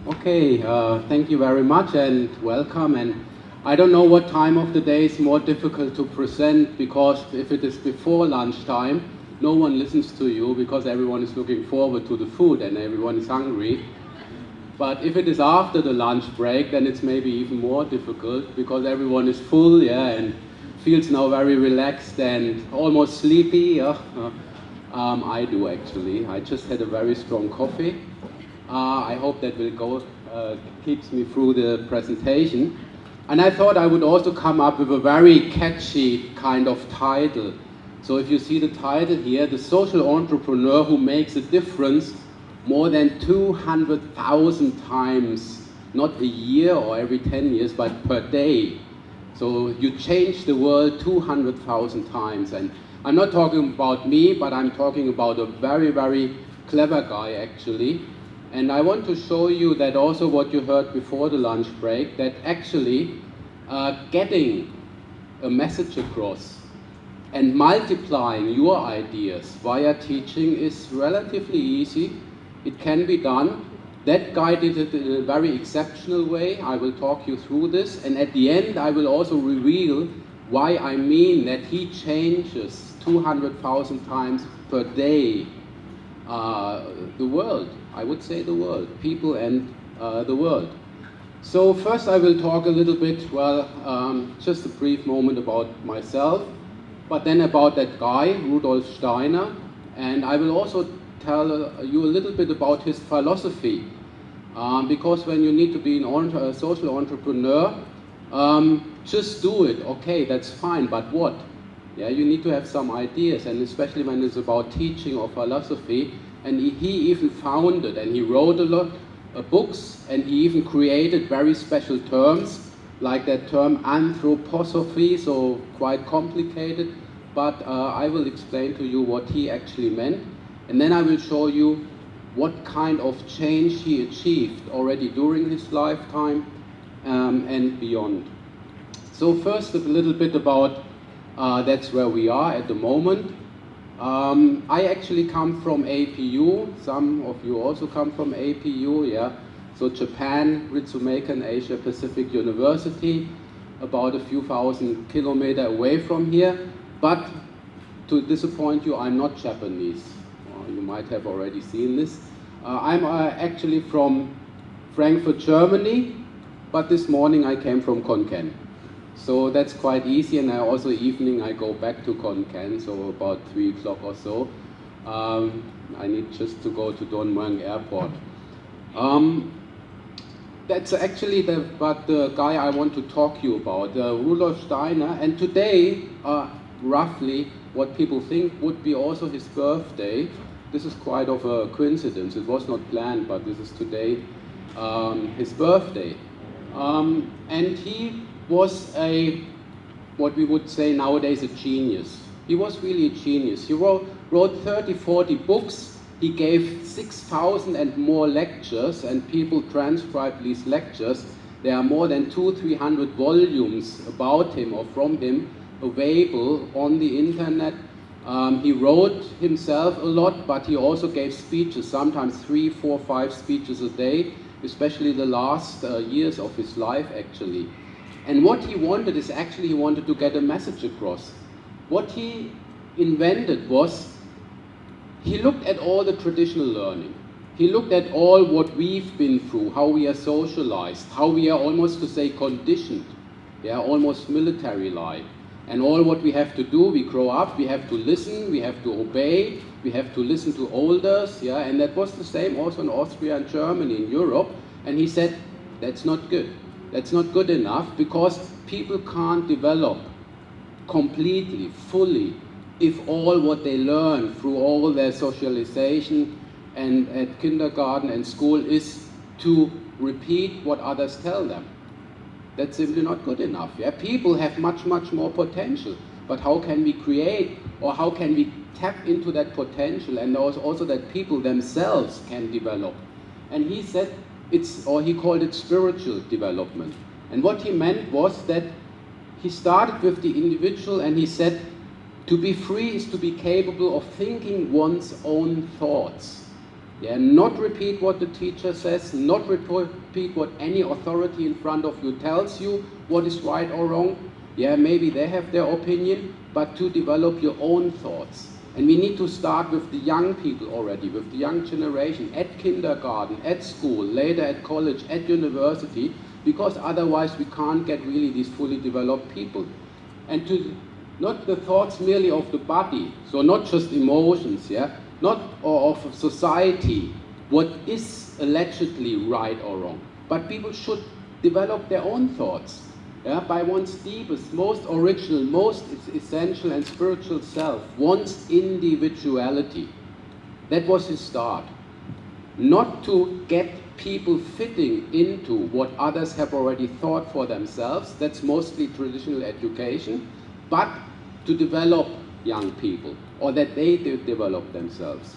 Okay, thank you very much and welcome. And I don't know what time of the day is more difficult to present, because if it is before lunchtime, no one listens to you because everyone is looking forward to the food and everyone is hungry. But if it is after the lunch break, then it's maybe even more difficult because everyone is full, yeah, and feels now very relaxed and almost sleepy. Yeah? I do actually. I just had a very strong coffee. I hope that keeps me through the presentation. And I thought I would also come up with a very catchy kind of title. So if you see the title here, The Social Entrepreneur Who Makes a Difference More Than 200,000 times, not a year or every 10 years, but per day. So you change the world 200,000 times. And I'm not talking about me, but I'm talking about a very, very clever guy actually. And I want to show you that also what you heard before the lunch break, that actually getting a message across and multiplying your ideas via teaching is relatively easy. It can be done. That guy did it in a very exceptional way. I will talk you through this. And at the end, I will also reveal why I mean that he changes 200,000 times per day the world. I would say the world, people and the world. So first I will talk a little bit, just a brief moment about myself, but then about that guy, Rudolf Steiner, and I will also tell you a little bit about his philosophy, because when you need to be a social entrepreneur, just do it, okay, that's fine, but what? Yeah, you need to have some ideas, and especially when it's about teaching or philosophy. And he even founded and he wrote a lot of books, and he even created very special terms, like that term anthroposophy, so quite complicated, but I will explain to you what he actually meant. And then I will show you what kind of change he achieved already during his lifetime and beyond. So first a little bit about that's where we are at the moment. I actually come from APU. Some of you also come from APU, yeah. So Japan, Ritsumeikan, Asia Pacific University, about a few thousand kilometers away from here. But to disappoint you, I'm not Japanese. You might have already seen this. I'm actually from Frankfurt, Germany, but this morning I came from Konkan. So that's quite easy, and also evening I go back to Konkan, so about 3 o'clock or so. I need just to go to Don Mueang Airport. That's actually the guy I want to talk to you about, Rudolf Steiner. And today, roughly, what people think would be also his birthday. This is quite of a coincidence. It was not planned, but this is today his birthday. And he was what we would say nowadays a genius. He was really a genius. He wrote 30, 40 books. He gave 6,000 and more lectures, and people transcribed these lectures. There are more than 200-300 volumes about him or from him available on the internet. He wrote himself a lot, but he also gave speeches, sometimes 3, 4, 5 speeches a day, especially the last years of his life actually. And what he wanted is actually he wanted to get a message across. What he invented was, he looked at all the traditional learning. He looked at all what we've been through, how we are socialized, how we are almost to say conditioned, yeah, almost military-like. And all what we have to do, we grow up, we have to listen, we have to obey, we have to listen to elders, yeah, and that was the same also in Austria and Germany, in Europe. And he said, that's not good. That's not good enough, because people can't develop completely, fully, if all what they learn through all their socialization and at kindergarten and school is to repeat what others tell them. That's simply not good enough. Yeah? People have much, much more potential, but how can we create, or how can we tap into that potential, and also that people themselves can develop? And he said, he called it spiritual development. And what he meant was that he started with the individual, and he said, to be free is to be capable of thinking one's own thoughts. Yeah, not repeat what the teacher says, not repeat what any authority in front of you tells you, what is right or wrong. Yeah, maybe they have their opinion, but to develop your own thoughts. And we need to start with the young people already, with the young generation, at kindergarten, at school, later at college, at university, because otherwise we can't get really these fully developed people. And to not the thoughts merely of the body, so not just emotions, yeah, not of society, what is allegedly right or wrong, but people should develop their own thoughts, yeah, by one's deepest, most original, most essential and spiritual self, one's individuality. That was his start. Not to get people fitting into what others have already thought for themselves, that's mostly traditional education, but to develop young people, or that they develop themselves.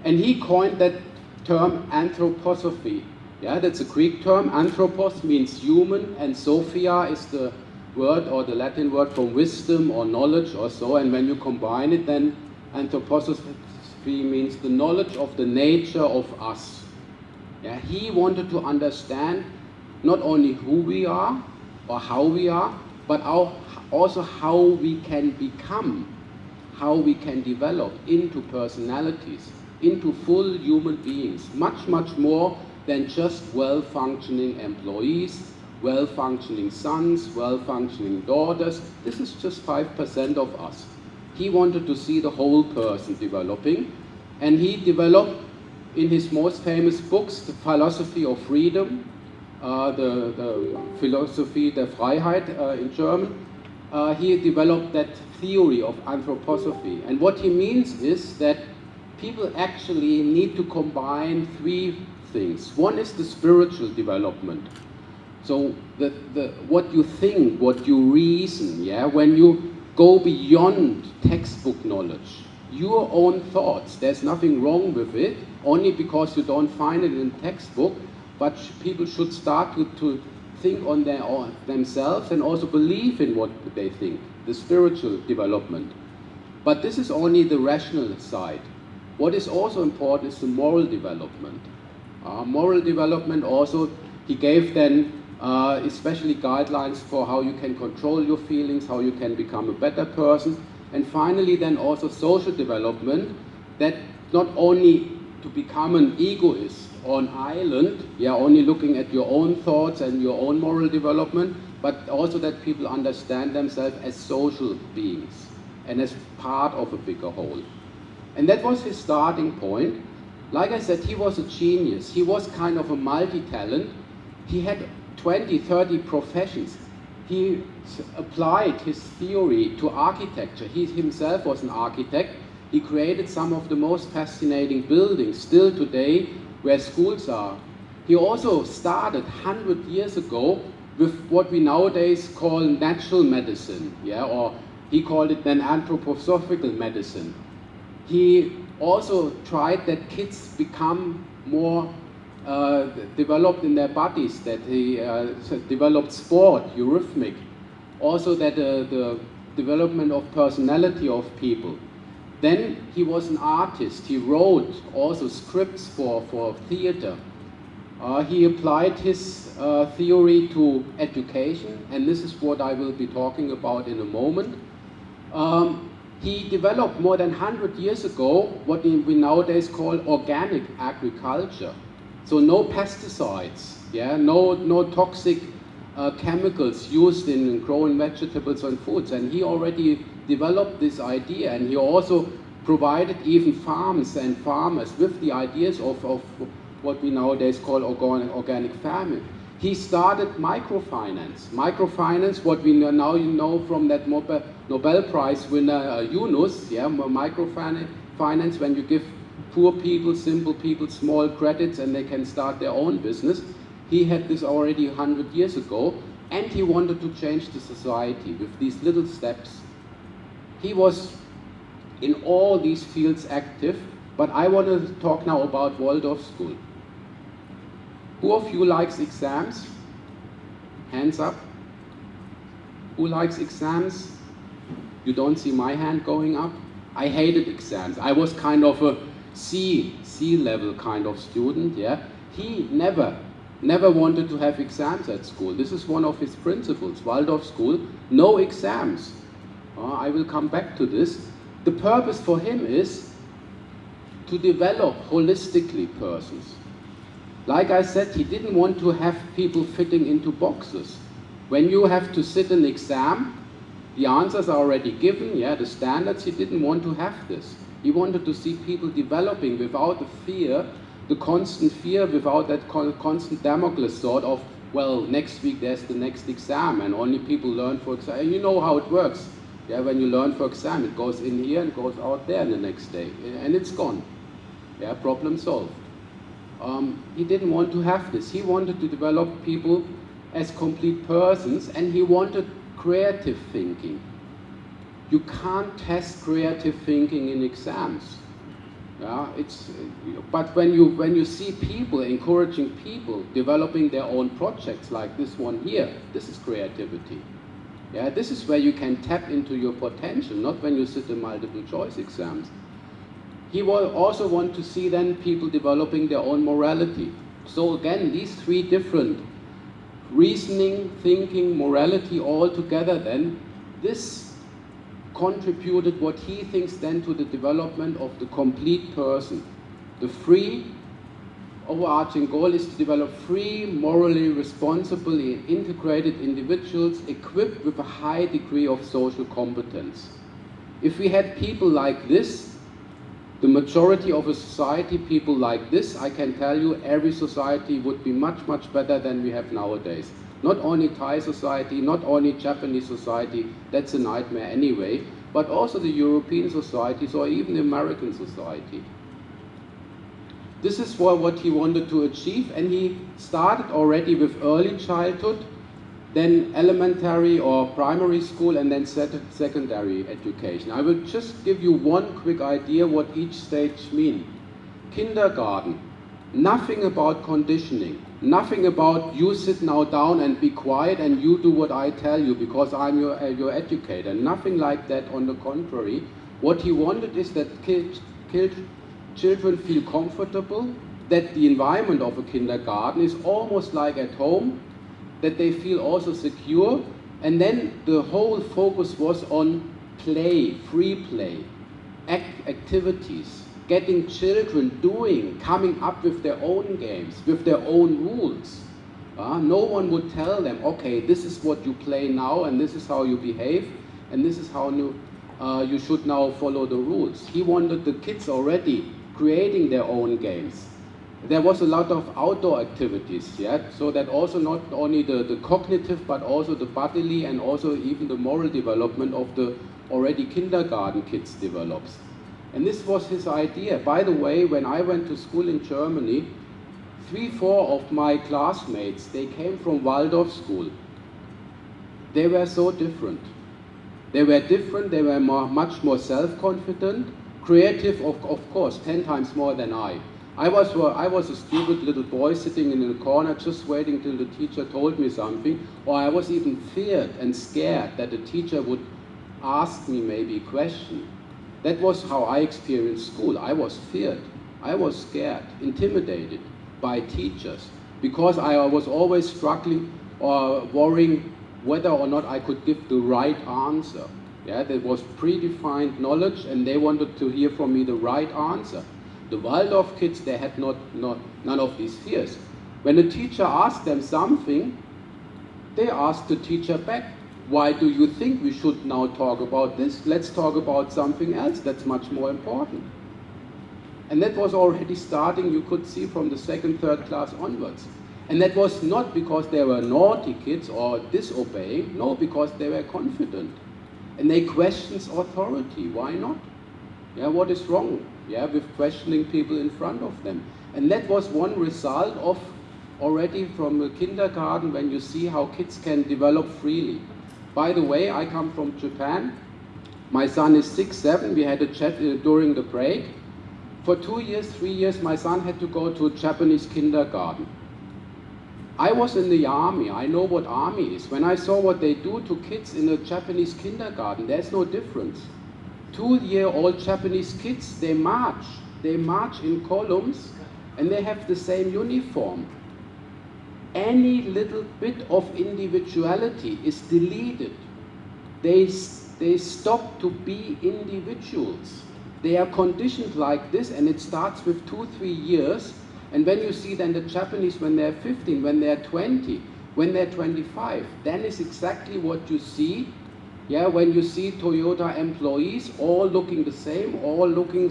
And he coined that term anthroposophy. Yeah, that's a Greek term. Anthropos means human, and sophia is the word or the Latin word for wisdom or knowledge or so, and when you combine it, then anthroposophy means the knowledge of the nature of us. Yeah, he wanted to understand not only who we are or how we are, but also how we can become, how we can develop into personalities, into full human beings, much, much more than just well-functioning employees, well-functioning sons, well-functioning daughters. This is just 5% of us. He wanted to see the whole person developing, and he developed in his most famous books, The Philosophy of Freedom, the Philosophie der Freiheit in German. He developed that theory of anthroposophy. And what he means is that people actually need to combine three things. One is the spiritual development. So what you think, what you reason, yeah, when you go beyond textbook knowledge, your own thoughts, there's nothing wrong with it, only because you don't find it in textbook, but people should start to think on their own, themselves, and also believe in what they think, the spiritual development. But this is only the rational side. What is also important is the moral development. Moral development also, he gave then especially guidelines for how you can control your feelings, how you can become a better person, and finally then also social development, that not only to become an egoist or an island, yeah, only looking at your own thoughts and your own moral development, but also that people understand themselves as social beings and as part of a bigger whole. And that was his starting point. Like I said, he was a genius. He was kind of a multi-talent. He had 20, 30 professions. He applied his theory to architecture. He himself was an architect. He created some of the most fascinating buildings still today where schools are. He also started 100 years ago with what we nowadays call natural medicine, yeah, or he called it then anthroposophical medicine. He also tried that kids become more developed in their bodies, that he developed sport, eurythmic, also that the development of personality of people. Then he was an artist. He wrote also scripts for theater. He applied his theory to education, and this is what I will be talking about in a moment. He developed more than 100 years ago what we nowadays call organic agriculture. So no pesticides, yeah, no toxic chemicals used in growing vegetables and foods. And he already developed this idea, and he also provided even farms and farmers with the ideas of what we nowadays call organic farming. He started microfinance. Microfinance, what we now know from that Nobel Prize winner Yunus, yeah, microfinance, when you give poor people, simple people, small credits and they can start their own business. He had this already 100 years ago, and he wanted to change the society with these little steps. He was in all these fields active, but I want to talk now about Waldorf School. Who of you likes exams? Hands up. Who likes exams? You don't see my hand going up? I hated exams. I was kind of a C level kind of student, yeah, he never wanted to have exams at school. This is one of his principles. Waldorf school, no exams. I will come back to this. The purpose for him is to develop holistically persons. Like I said, he didn't want to have people fitting into boxes. When you have to sit an exam, the answers are already given, yeah, the standards, he didn't want to have this. He wanted to see people developing without the fear, the constant fear, without that constant Damocles sword of, well, next week there's the next exam and only people learn for exam. And you know how it works. Yeah, when you learn for exam, it goes in here and goes out there the next day, and it's gone. Yeah, problem solved. He didn't want to have this. He wanted to develop people as complete persons, and he wanted creative thinking. You can't test creative thinking in exams. Yeah, but when you see people, encouraging people, developing their own projects like this one here, this is creativity. Yeah, this is where you can tap into your potential, not when you sit in multiple choice exams. He will also want to see then people developing their own morality. So again, these three different reasoning, thinking, morality all together then, this contributed what he thinks then to the development of the complete person. The free, overarching goal is to develop free, morally responsible, integrated individuals equipped with a high degree of social competence. If we had people like this, the majority of a society, people like this, I can tell you every society would be much, much better than we have nowadays. Not only Thai society, not only Japanese society, that's a nightmare anyway, but also the European societies or even the American society. This is what he wanted to achieve, and he started already with early childhood, then elementary or primary school, and then secondary education. I will just give you one quick idea what each stage means. Kindergarten, nothing about conditioning, nothing about you sit now down and be quiet and you do what I tell you because I'm your educator. Nothing like that, on the contrary. What he wanted is that children feel comfortable, that the environment of a kindergarten is almost like at home, that they feel also secure, and then the whole focus was on play, free play, activities, getting children coming up with their own games, with their own rules. No one would tell them, okay, this is what you play now, and this is how you behave, and this is how you should now follow the rules. He wanted the kids already creating their own games. There was a lot of outdoor activities, yeah? So that also not only the cognitive, but also the bodily and also even the moral development of the already kindergarten kids develops. And this was his idea. By the way, when I went to school in Germany, 3-4 of my classmates, they came from Waldorf school. They were so different. They were different, they were much more self-confident, creative, of course, 10 times more than I. I was a stupid little boy sitting in a corner just waiting till the teacher told me something, or I was even feared and scared that the teacher would ask me maybe a question. That was how I experienced school. I was feared, I was scared, intimidated by teachers, because I was always struggling or worrying whether or not I could give the right answer. Yeah, there was predefined knowledge and they wanted to hear from me the right answer. The Waldorf kids, they had none of these fears. When the teacher asked them something, they asked the teacher back, why do you think we should now talk about this? Let's talk about something else that's much more important. And that was already starting, you could see, from the 2nd, 3rd class onwards. And that was not because they were naughty kids or disobeying, no, because they were confident. And they questioned authority, why not? Yeah, what is wrong? Yeah, with questioning people in front of them. And that was one result of already from the kindergarten, when you see how kids can develop freely. By the way, I come from Japan. My son is 6, 7. We had a chat during the break. For 2 years, 3 years, my son had to go to a Japanese kindergarten. I was in the army. I know what army is. When I saw what they do to kids in a Japanese kindergarten, there's no difference. 2-year-old Japanese kids, they march. They march in columns and they have the same uniform. Any little bit of individuality is deleted. They stop to be individuals. They are conditioned like this, and it starts with 2-3 years. And when you see then the Japanese, when they're 15, when they're 20, when they're 25, then is exactly what you see. Yeah, when you see Toyota employees all looking the same, all looking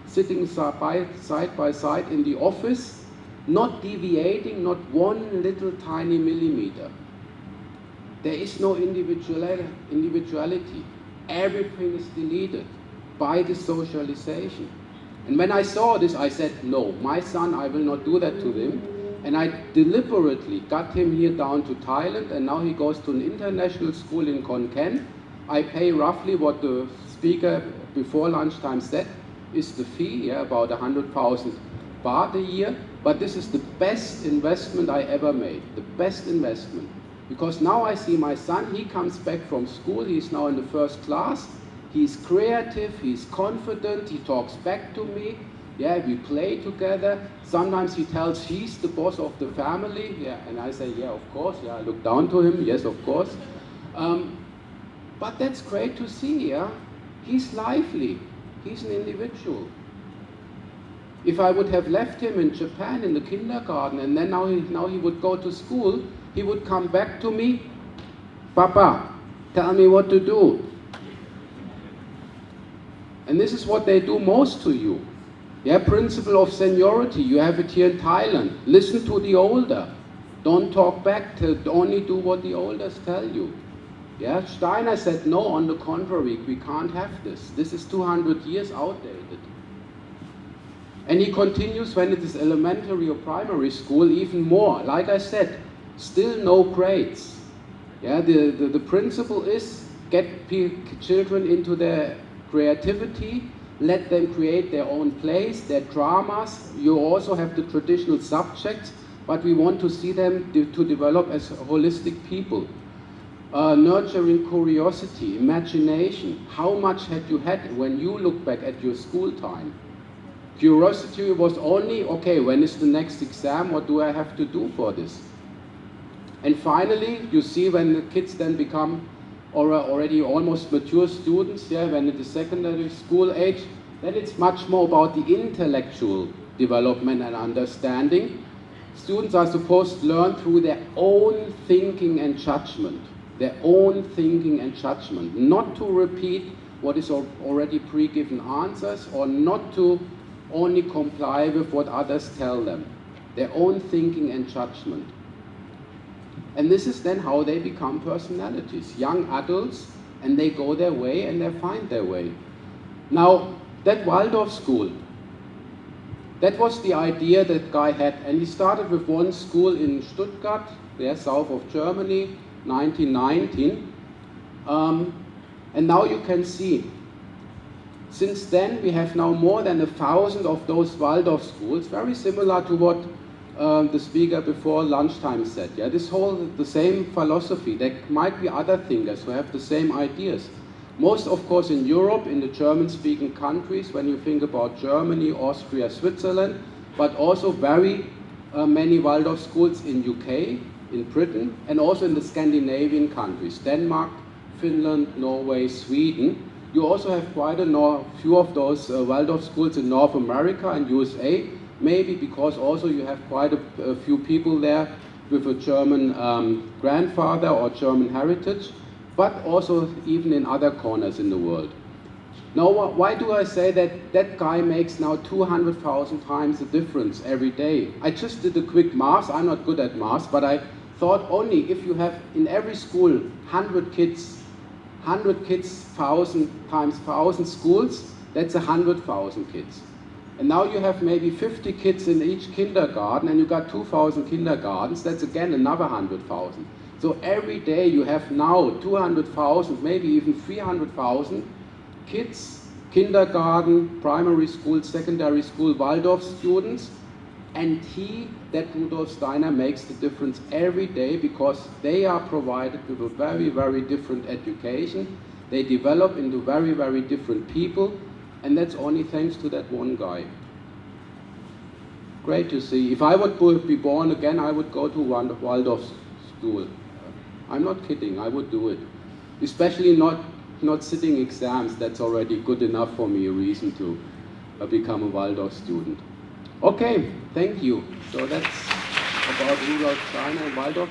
sitting side by side in the office, not deviating, not one little tiny millimeter. There is no individuality. Everything is deleted by the socialization. And when I saw this, I said, no, my son, I will not do that to him. And I deliberately got him here down to Thailand, and now he goes to an international school in Khon Kaen. I pay roughly what the speaker before lunchtime said is the fee, yeah, about 100,000 baht a year. But this is the best investment I ever made, the best investment. Because now I see my son, he comes back from school, he's now in the first class. He's creative, he's confident, he talks back to me. Yeah, we play together. Sometimes he tells he's the boss of the family. Yeah, and I say, yeah, of course. Yeah, I look down to him. Yes, of course. But that's great to see. Yeah, he's lively. He's an individual. If I would have left him in Japan in the kindergarten, and then now he would go to school, he would come back to me. Papa, tell me what to do. And this is what they do most to you. Yeah, principle of seniority, you have it here in Thailand. Listen to the older. Don't talk back, only do what the elders tell you. Yeah, Steiner said, no, on the contrary, we can't have this. This is 200 years outdated. And he continues when it is elementary or primary school, even more. Like I said, still no grades. Yeah, the principle is get children into their creativity, let them create their own plays, their dramas. You also have the traditional subjects, but we want to see them to develop as holistic people. Nurturing curiosity, imagination. How much had you had when you look back at your school time? Curiosity was only, okay, when is the next exam? What do I have to do for this? And finally, you see when the kids then become already almost mature students, yeah, when it is secondary school age, then it's much more about the intellectual development and understanding. Students are supposed to learn through their own thinking and judgment. Their own thinking and judgment. Not to repeat what is already pre-given answers, or not to only comply with what others tell them. Their own thinking and judgment. And this is then how they become personalities, young adults, and they go their way and they find their way. Now, that Waldorf school, that was the idea that guy had, and he started with one school in Stuttgart, there south of Germany, 1919, and now you can see, since then we have now more than 1,000 of those Waldorf schools, very similar to what the speaker before lunchtime said. Yeah, the same philosophy. There might be other thinkers who have the same ideas. Most, of course, in Europe, in the German-speaking countries, when you think about Germany, Austria, Switzerland, but also very many Waldorf schools in UK, in Britain, and also in the Scandinavian countries, Denmark, Finland, Norway, Sweden. You also have quite a few of those Waldorf schools in North America and USA, maybe because also you have quite a few people there with a German grandfather or German heritage, but also even in other corners in the world. Now, why do I say that that guy makes now 200,000 times the difference every day? I just did a quick math. I'm not good at math, but I thought only if you have in every school 100 kids, 1,000 times 1,000 schools, that's 100,000 kids. And now you have maybe 50 kids in each kindergarten, and you got 2,000 kindergartens, that's again another 100,000. So every day you have now 200,000, maybe even 300,000 kids, kindergarten, primary school, secondary school, Waldorf students, and that Rudolf Steiner makes the difference every day because they are provided with a very, very different education. They develop into very, very different people, and that's only thanks to that one guy. Great to see. If I would be born again, I would go to Waldorf school. I'm not kidding, I would do it. Especially not sitting exams, that's already good enough for me, a reason to become a Waldorf student. Okay, thank you. So that's about Rudolf Steiner and Waldorf.